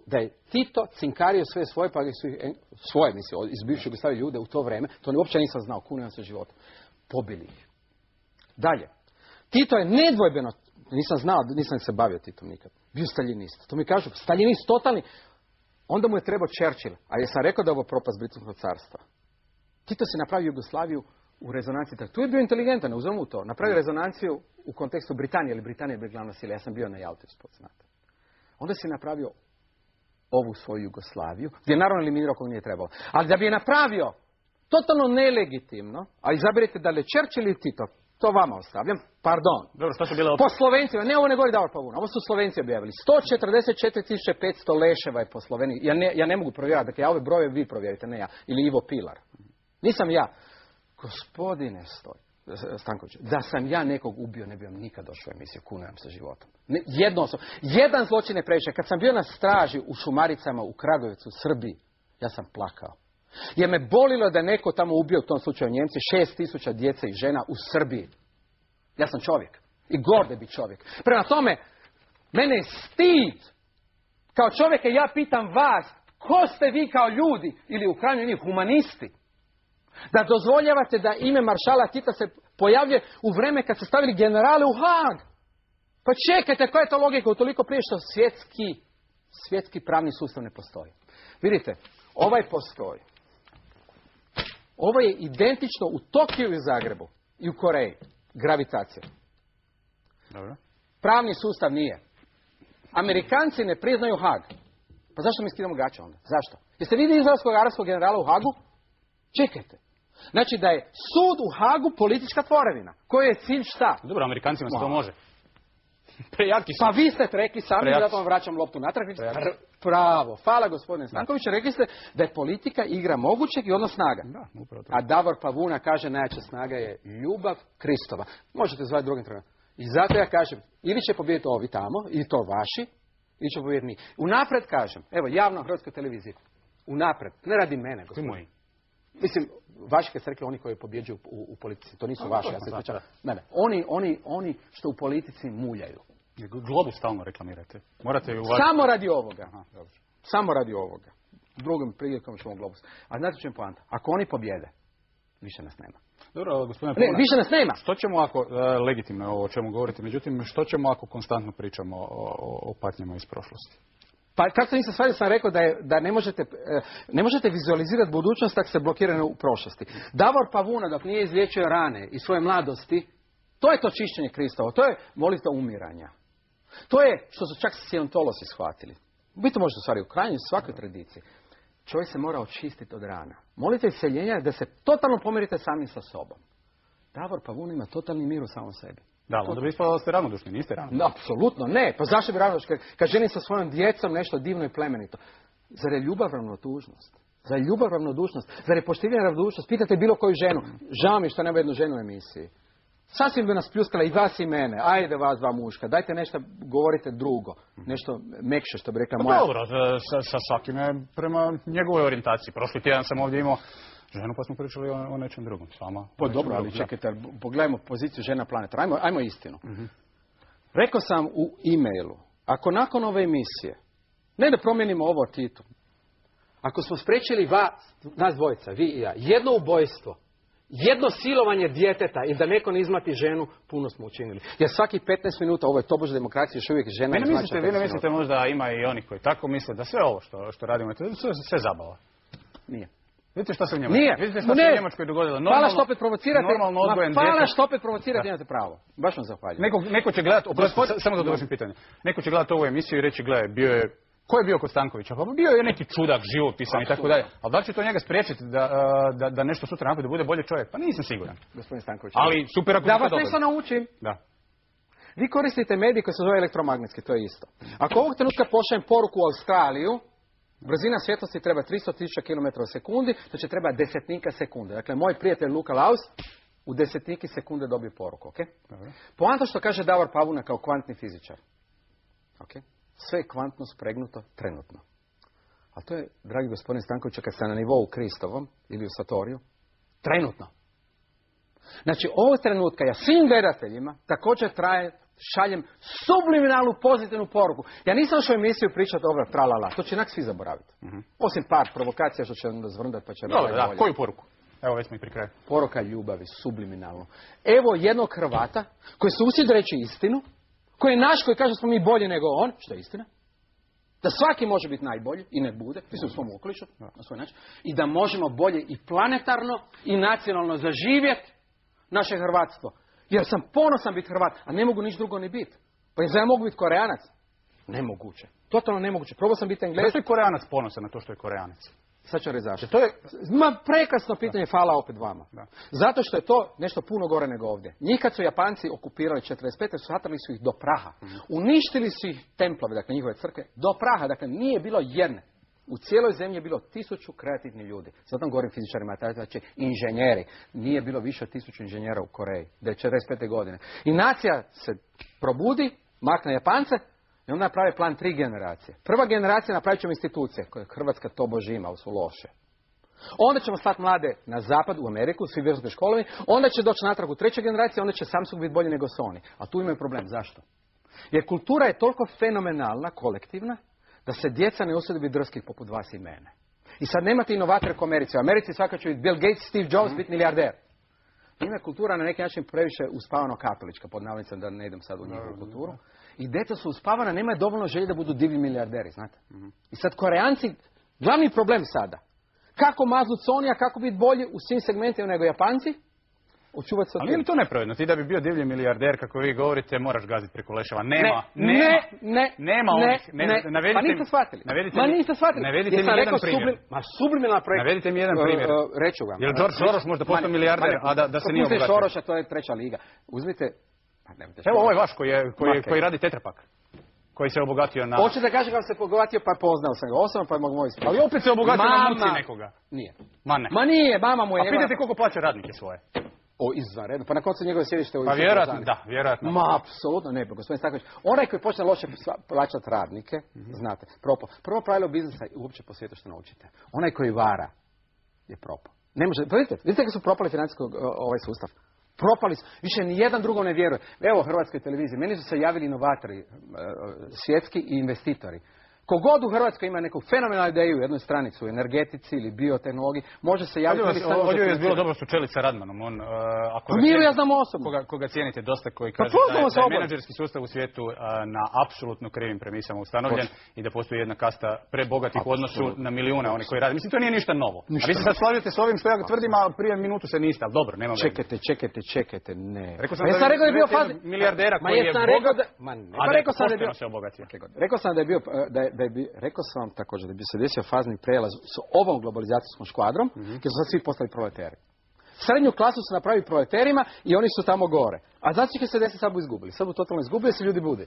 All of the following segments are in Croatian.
da je Tito cinkario sve svoje, pa svoje misle, iz bivše Jugoslavije ljude u to vrijeme, to uopće nisam znao, kunujem se životom. Pobili ih. Dalje. Tito je nedvojbeno, nisam znao, nisam se bavio Titom nikad, bio staljinist. To mi kažu, staljinist totalni. Onda mu je trebao Churchill, a jesam rekao da je ovo propast Britanskog carstva. Tito si napravio Jugoslaviju u rezonanciji. Tu je bio inteligentan, uzmemo to. Napravio rezonanciju u kontekstu Britanije, ili Britanija je bila glavna sila. Ja sam bio na Jalti, znate. Onda si napravio ovu svoju Jugoslaviju, gdje je naravno eliminirao kog nije trebalo. Ali da bi je napravio totalno nelegitimno, a izaberite da li je Churchill ili Tito, to vama ostavljam, pardon. Dobro, što su bile po Slovencima, ne, ovo ne govori Davor Pavuna, ovo su Slovenci objavili. 144.500 leševa je po Sloveniji. Ja ne mogu provjerati, dakle, ja ove broje vi provjerite, ne ja. Ili Ivo Pilar. Nisam ja. Gospodine Stanković, da sam ja nekog ubio, ne bi vam nikad došao u emisiju, kunujem se životom. Jedan zločin je previše. Kad sam bio na straži u Šumaricama, u Kragovicu, u Srbiji, ja sam plakao. Jer me bolilo da je neko tamo ubio, u tom slučaju Njemci, 6.000 djece i žena u Srbiji. Ja sam čovjek. I gorde bi čovjek. Prema tome, mene je stid. Kao čovjeka ja pitam vas, ko ste vi kao ljudi, ili u krajnjoj liniji humanisti, da dozvoljavate da ime maršala Tita se pojavljuje u vrijeme kad se stavili generale u Haag. Pa čekajte, koja je to logika? Utoliko prije što svjetski pravni sustav ne postoji. Vidite, ovaj postoji. Ovo je identično u Tokiju i Zagrebu i u Koreji. Gravitacija. Dobro. Pravni sustav nije. Amerikanci ne priznaju Haag. Pa zašto mi skidamo gače onda? Zašto? Jeste vidjeli izraelskog arapskog generala u Haagu? Čekajte. Znači da je sud u Haagu politička tvorevina. Koji je cilj šta? Dobro, Amerikancima se to može. Prejaki su. Pa vi ste rekli sami, zato vam vraćam loptu natrag. Pravo. Hvala gospodine Stanković. Rekli ste da je politika igra mogućeg i odnos snaga. Da, upravo to. A Davor Pavuna kaže najjača snaga je ljubav Kristova. Možete zvati drugim trenutom. I zato ja kažem, ili će pobijediti ovi tamo, i to vaši, ili će pobijediti mi. Unapred kažem, evo javno Hrvatskoj televiziji, unapred, ne radi mene, gospodine. Mislim, vaši kad ste rekli oni koji pobjeđuju u politici, to nisu vaši, ja se ispričam. Ne, oni što u politici muljaju. Globus stalno reklamirate. Morate Samo radi ovoga. Aha, samo radi ovoga. Drugom prilikom ćemo Globus. A znate čem poanta? Ako oni pobjede, više nas nema. Dobro, gospodine Pavuna, više nas nema. Što ćemo ako, legitimno je ovo o čemu govorite, međutim, što ćemo ako pričamo o patnjama iz prošlosti? Pa kako nisam shvatio, sam rekao da ne možete vizualizirati budućnost ako se blokirane u prošlosti. Davor Pavuna dok nije izliječio rane i svoje mladosti, to je to čišćenje Kristova, to je molitva umiranja. To je što su čak scientolosi shvatili. Vi to možete u stvari u krajnjoj svakoj tradiciji. Čovjek se mora očistiti od rana. Molite iseljenja da se totalno pomirite sami sa sobom. Davor Pavuna ima totalni mir u samom sebi. Da, onda bi ispalo da ste ravnodušni, niste ravnodušni. Apsolutno ne. Pa zašto bi ravnodušni? Kad želim sa svojom djecom nešto divno i plemenito. Zar je ljubav ravnodušnost? Zar je ljubav ravnodušnost? Zar je poštivanje ravnodušnost? Pitate bilo koju ženu. Žao mi što nema jednu ženu u emisiji. Sasvim bi nas pljuskala i vas i mene. Ajde vas dva muška. Dajte nešto, govorite drugo. Nešto mekše što bi rekla moja. Pa dobro, sa svakime prema njegovoj orijentaciji. Prošli tjedan sam ovdje imao ženu pa smo pričali o nečem drugom. Pa dobro, ali čekajte, pogledajmo poziciju žena planeta. Ajmo istinu. Rekao sam u e-mailu, ako nakon ove emisije, ne da promijenimo ovo Titu, ako smo spriječili nas dvojica, vi i ja, jedno ubojstvo, jedno silovanje djeteta ili da neko ne izmati ženu, puno smo učinili. Jer svaki 15 minuta u ovoj tobože demokraciji još uvijek žena izmača. Vi ne mislite možda ima i oni koji tako misle da sve ovo što radimo, to je sve zabava? Nije. Vidite što se u Njemačkoj, Vidite što se u Njemačkoj dogodilo. Hvala što opet provocirate. Hvala što opet provocirate, imate pravo. Baš vam zahvaljujem. Neko će gledati, samo da dovršim pitanje. Neko će gledati ovu emisiju i reći, gledaj, ko je bio kod Stankovića? Pa bio je neki čudak, živopisan i tako dalje. Ali da li će to njega spriječiti da nešto sutra napravi, da bude bolji čovjek? Pa nisam siguran. Gospodin Stanković. Ali super ako da vas nešto naučim. Da. Vi koristite medij koji se zove elektromagnetski, to je isto. Ako ovog trenutka pošaljem poruku u Australiju, brzina svjetlosti treba 300.000 km u sekundi, to će treba desetnika sekunde. Dakle, moj prijatelj Luka Laus u desetniki sekunde dobije poruku, ok? Poanta što kaže Davor Pavuna kao kvantni fizičar. Ok? Sve je kvantno spregnuto trenutno. A to je, dragi gospodin Stanković, kad ste na nivou Kristovom ili u Satoriju, trenutno. Znači, ovog trenutka ja svim gledateljima također šaljem subliminalnu pozitivnu poruku. Ja nisam došao u emisiju pričati dobro tralala, to će inak svi zaboraviti. Osim par provokacija što će onda zvrndati pa će... Dobro, da, koju poruku? Evo, već smo i pri kraju. Poruka ljubavi, subliminalno. Evo jednog Hrvata koji se usjedi reći istinu, koji je naš, koji kaže smo mi bolji nego on, što je istina. Da svaki može biti najbolji i nek bude, mislim u svom okolišu, na svoj način, i da možemo bolje i planetarno i nacionalno zaživjeti naše hrvatstvo. Jer sam ponosan biti Hrvat, a ne mogu niš drugo ni biti. Pa ja mogu biti Koreanac? Nemoguće. Totalno nemoguće. Probao sam biti Englez. Zašto je Koreanac ponosan na to što je Koreanac? Sad ću reći zašto. To je prekrasno pitanje, hvala opet vama. Da. Zato što je to nešto puno gore nego ovdje. Njih kad su Japanci okupirali 45. satrali su ih do praha. Uništili su ih templove, dakle njihove crkve, do praha. Dakle, nije bilo jedne. U cijeloj zemlji je bilo 1000 kreativnih ljudi. Zato govorim fizičarima, znači inženjeri. Nije bilo više od 1000 inženjera u Koreji. Da je 45. godine. I nacija se probudi, makne Japance, i onda naprave plan 3 generacije. Prva generacija napravit ćemo institucije, koje Hrvatska tobože ima, ali su loše. Onda ćemo slati mlade na zapad, u Ameriku, svi visoke školovi, onda će doći natrag u 3. generaciji, onda će Samsung biti bolji nego Sony. A tu imaju problem. Zašto? Jer kultura je toliko fenomenalna, kolektivna, da se djeca ne usude biti drskih poput vas i mene. I sad nemate inovatore kao Americi. U Americi svaka će biti Bill Gates, Steve Jobs, biti milijarder. Ima kultura na neki način previše uspavano katolička, pod navodnicom da ne idem sad u njihovu kulturu. I djeca su uspavana, nemaju dovoljno želje da budu divlji milijarderi, znate. I sad Koreanci, glavni problem sada, kako maznut Sony, kako biti bolji u svim segmentima nego Japanci, očuvati se od... Ali je li to nepravedno? Ti da bi bio divlji milijarder, kako vi govorite, moraš gaziti preko leševa. Nema onih. Pa niste shvatili. Navedite mi jedan primjer. Subliminalna projekt. Navedite mi jedan primjer. Reću vam. Je li George Soros možda postao milijarder, a da se nije obogatio? Soroša, to je 3. liga. Uzmite... Evo ovaj vaš koji radi Tetrapak. Koji se obogatio na... Hoće da kaže kako se obogatio, pa poznao sam ga osobno, pa mogu moj... Ali opet se obogatio na muci nekoga. Nije. Ma nije, mama mu je... A pitajte koliko plaća radnike svoje. O, izvanredno. Pa na koncu njegove sjedište u... Pa vjerojatno. Ma, apsolutno ne, gospodin Staković. Onaj koji počne loše plaćati radnike, znate, propao. Prvo pravilo biznisa je uopće po svijetu što naučite. Onaj koji vara je propao. Ne može, vidite kako su propali financijski ovaj sustav. Propali su. Više ni jedan drugom ne vjeruje. Evo Hrvatskoj televiziji. Meni su se javili inovatori svjetski i investitori. Kogod u Hrvatskoj ima neku fenomenalnu ideju u jednoj stranici u energetici ili biotehnologiji, može se javiti... Ovdje je bilo dobro sučeli sa Radmanom. Ja znam osobno. Koga cijenite dosta, koji kaže da je menadžerski sustav u svijetu na apsolutno krivim premisama ustanovljen i da postoji jedna kasta prebogatih u odnosu na milijune oni koji rade. Mislim, to nije ništa novo. A vi se sad slažete s ovim što ja tvrdim, a prije minutu se niste, ali dobro, nema veze. Čekajte, ne. Rekao sam da je bio milijardera koji je bogat, a da pošteno se obogatio. Rekao sam da je bio... Rekao sam vam također da bi se desio fazni prijelaz s ovom globalizacijskom škvadrom, gdje su sad svi postali proleteri. Srednju klasu su napravili proleterima i oni su tamo gore. A znači će se desiti, sad bu izgubili. Sad bu totalno izgubili, se ljudi budi.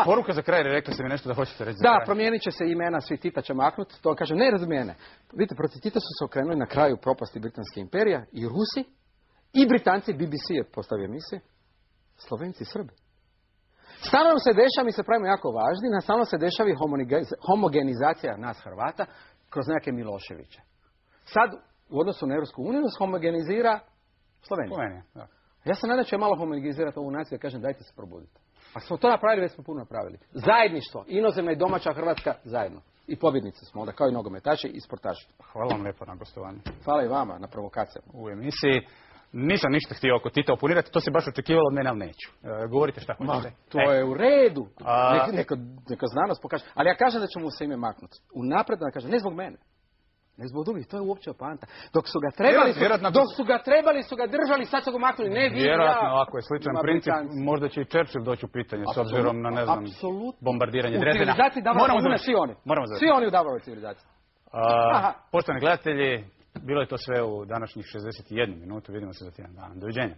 Poruka za kraj, rekli ste mi nešto da hoćete reći za kraj. Da, promijenit će se imena, svi Tita će maknuti. To kažem, ne razumijene. Vidite, protiv Tita su se okrenuli na kraju propasti Britanske imperija i Rusi, i Britanci, BBC je postavio emisije, Slovenci i Srbi. Stalno se dešava, mi se pravimo jako važni, stalno se dešava homogenizacija nas Hrvata kroz neke Miloševiće. Sad, u odnosu na Europsku uniju, se homogenizira Slovenija. Da. Ja se nadam će malo homogenizirati ovu naciju da kažem dajte se probuditi. A smo to napravili, već smo puno napravili. Zajedništvo, inozemna i domaća Hrvatska zajedno. I pobjednici smo onda, kao i nogometaši i sportaši. Hvala vam lijepo na gostovanju. Hvala i vama na provokacijama. U emisiji. Nisam ništa htio oko Tita oponirati, to se baš očekivalo od mene, ali neću. Govorite šta hoćete. To je u redu. Neka znanost pokaže. Ali ja kažem da ćemo mu se ime maknuti. Unaprijed da kažem, ne zbog mene. Ne zbog drugih, to je uopće opanta. Dok su ga trebali, su ga držali, sad su ga maknuli. Ne vi, vjerojatno, ako je sličan princip, možda će i Churchill doći u pitanje, s obzirom na, ne znam, bombardiranje Dresdena. U civilizaciji Davora svi oni. Svi oni u Davorovoj civilizaciji. Poštovani gledatelji, bilo je to sve u današnjih 61 minutu. Vidimo se za tjedan dana. Doviđenja.